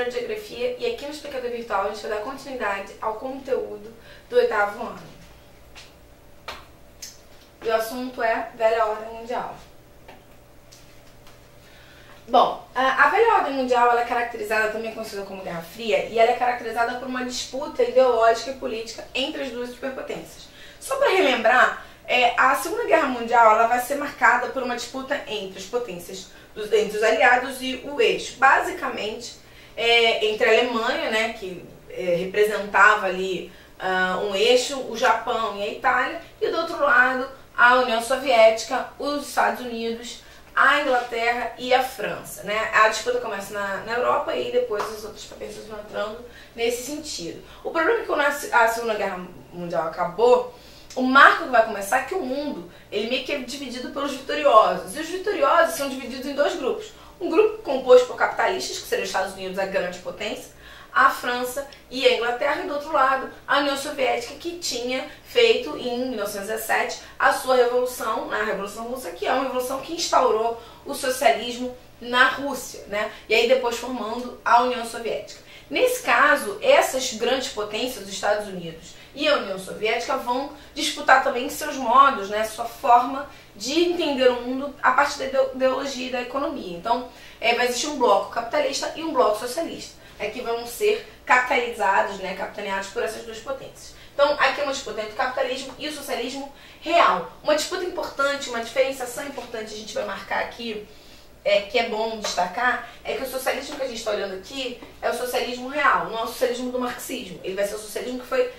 professora de Geografia e aqui no Explicador Virtual a gente vai dar continuidade ao conteúdo do 8º ano. E o assunto é Velha Ordem Mundial. Bom, a Velha Ordem Mundial ela é caracterizada, também conhecida como Guerra Fria, e ela é caracterizada por uma disputa ideológica e política entre as duas superpotências. Só para relembrar, a Segunda Guerra Mundial ela vai ser marcada por uma disputa entre as potências, entre os aliados e o eixo. Basicamente, entre a Alemanha, né, que representava ali um eixo, o Japão e a Itália, e do outro lado a União Soviética, os Estados Unidos, a Inglaterra e a França, né? A disputa começa na Europa e depois as outras potências vão entrando nesse sentido. O problema é que quando a Segunda Guerra Mundial acabou, o marco que vai começar é que o mundo ele meio que é dividido pelos vitoriosos. E os vitoriosos são divididos em dois grupos. Um grupo composto por capitalistas, que seriam os Estados Unidos, a grande potência, a França e a Inglaterra, e do outro lado a União Soviética, que tinha feito em 1917 a sua revolução, a Revolução Russa, que é uma revolução que instaurou o socialismo na Rússia, né? E aí depois formando a União Soviética. Nesse caso, essas grandes potências, os Estados Unidos e a União Soviética, vão disputar também seus modos, né, sua forma de entender o mundo a partir da ideologia e da economia. Então, vai existir um bloco capitalista e um bloco socialista, que vão ser capitalizados, né, capitaneados por essas duas potências. Então, aqui é uma disputa entre o capitalismo e o socialismo real. Uma disputa importante, uma diferenciação importante a gente vai marcar aqui, que é bom destacar, é que o socialismo que a gente está olhando aqui é o socialismo real, não é o socialismo do marxismo. Ele vai ser o socialismo que foi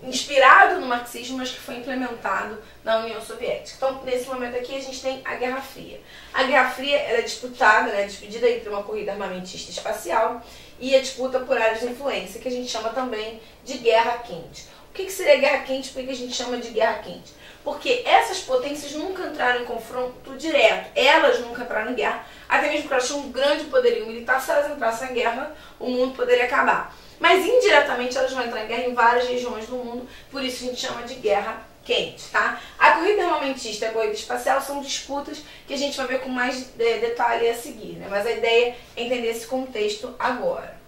inspirado no marxismo, mas que foi implementado na União Soviética. Então, nesse momento aqui, a gente tem a Guerra Fria. A Guerra Fria ela é disputada, né, dividida entre uma corrida armamentista espacial e a disputa por áreas de influência, que a gente chama também de Guerra Quente. O que seria Guerra Quente? Por que a gente chama de Guerra Quente? Porque essas potências nunca entraram em confronto direto, elas nunca entraram em guerra, até mesmo porque elas tinham um grande poderio militar. Se elas entrassem em guerra, o mundo poderia acabar. Mas indiretamente elas vão entrar em guerra em várias regiões do mundo, por isso a gente chama de Guerra Quente, tá? A corrida armamentista e a corrida espacial são disputas que a gente vai ver com mais detalhe a seguir, né? Mas a ideia é entender esse contexto agora.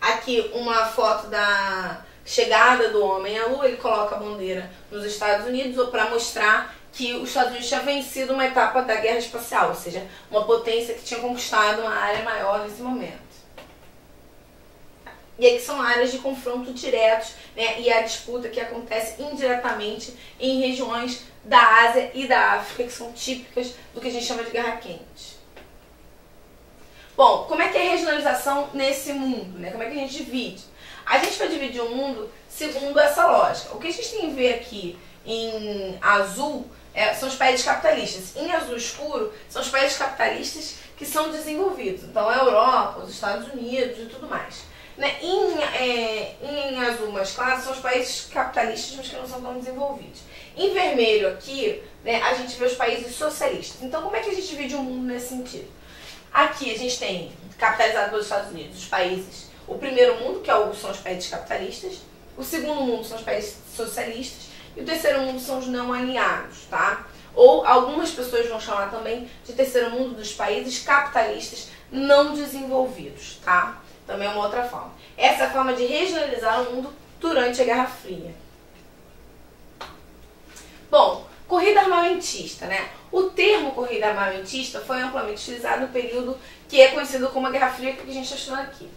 Aqui uma foto da chegada do homem à Lua, ele coloca a bandeira nos Estados Unidos para mostrar que os Estados Unidos tinha vencido uma etapa da guerra espacial, ou seja, uma potência que tinha conquistado uma área maior nesse momento. E aqui são áreas de confronto diretos, né, e a disputa que acontece indiretamente em regiões da Ásia e da África, que são típicas do que a gente chama de Guerra Quente. Bom, como é que é a regionalização nesse mundo, né? Como é que a gente divide? A gente vai dividir o mundo segundo essa lógica. O que a gente tem a ver aqui em azul são os países capitalistas. Em azul escuro são os países capitalistas que são desenvolvidos. Então a Europa, os Estados Unidos e tudo mais. Né? Em azul mais claro são os países capitalistas, mas que não são tão desenvolvidos. Em vermelho aqui, né, a gente vê os países socialistas. Então como é que a gente divide o mundo nesse sentido? Aqui a gente tem, capitalizado pelos Estados Unidos, os países, o primeiro mundo, que são os países capitalistas, o segundo mundo são os países socialistas, e o terceiro mundo são os não alinhados, tá? Ou algumas pessoas vão chamar também de terceiro mundo dos países capitalistas não desenvolvidos, tá? Também é uma outra forma. Essa é a forma de regionalizar o mundo durante a Guerra Fria. Bom, corrida armamentista, né? O termo corrida armamentista foi amplamente utilizado no período que é conhecido como a Guerra Fria, que a gente está estudando aqui.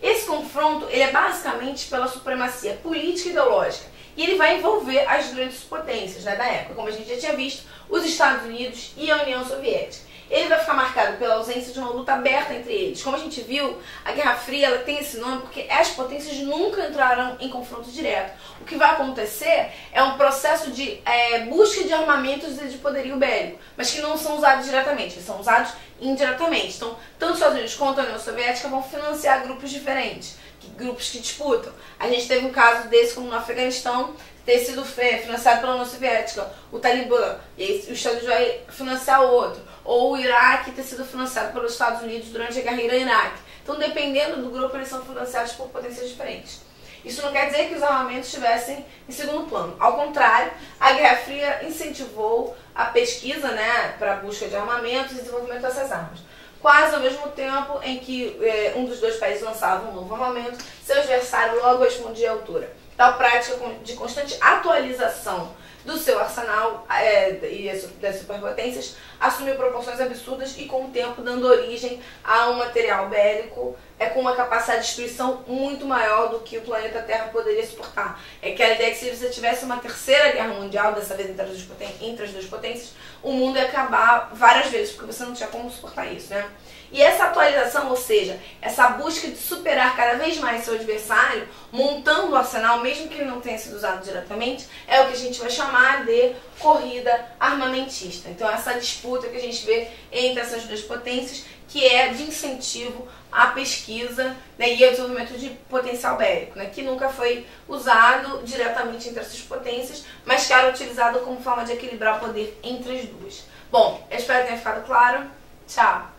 Esse confronto ele é basicamente pela supremacia política e ideológica, e ele vai envolver as grandes potências, né, da época, como a gente já tinha visto, os Estados Unidos e a União Soviética. Ele vai ficar marcado pela ausência de uma luta aberta entre eles. Como a gente viu, a Guerra Fria ela tem esse nome porque as potências nunca entraram em confronto direto. O que vai acontecer é um processo de busca de armamentos e de poderio bélico, mas que não são usados diretamente, eles são usados indiretamente. Então, tanto os Estados Unidos quanto a União Soviética vão financiar grupos diferentes, grupos que disputam. A gente teve um caso desse como no Afeganistão, ter sido financiado pela União Soviética, o Talibã, e aí os Estados Unidos vai financiar o outro. Ou o Iraque ter sido financiado pelos Estados Unidos durante a guerra Irã-Iraque. Então, dependendo do grupo, eles são financiados por potências diferentes. Isso não quer dizer que os armamentos estivessem em segundo plano. Ao contrário, a Guerra Fria incentivou a pesquisa, né, para a busca de armamentos e desenvolvimento dessas armas. quase ao mesmo tempo em que um dos dois países lançava um novo armamento, seu adversário logo respondia à altura. Tal prática de constante atualização do seu arsenal e das superpotências assumiu proporções absurdas e com o tempo dando origem a um material bélico com uma capacidade de destruição muito maior do que o planeta Terra poderia suportar. É que a ideia é que se você tivesse uma terceira guerra mundial, dessa vez entre as duas potências, o mundo ia acabar várias vezes, porque você não tinha como suportar isso, né? E essa atualização, ou seja, essa busca de superar cada vez mais seu adversário, montando o arsenal, mesmo que ele não tenha sido usado diretamente, é o que a gente vai chamar de corrida armamentista. Então essa disputa que a gente vê entre essas duas potências, que é de incentivo à pesquisa, né, e ao desenvolvimento de potencial bélico, né, que nunca foi usado diretamente entre essas potências, mas que era utilizado como forma de equilibrar o poder entre as duas. Bom, eu espero que tenha ficado claro. Tchau!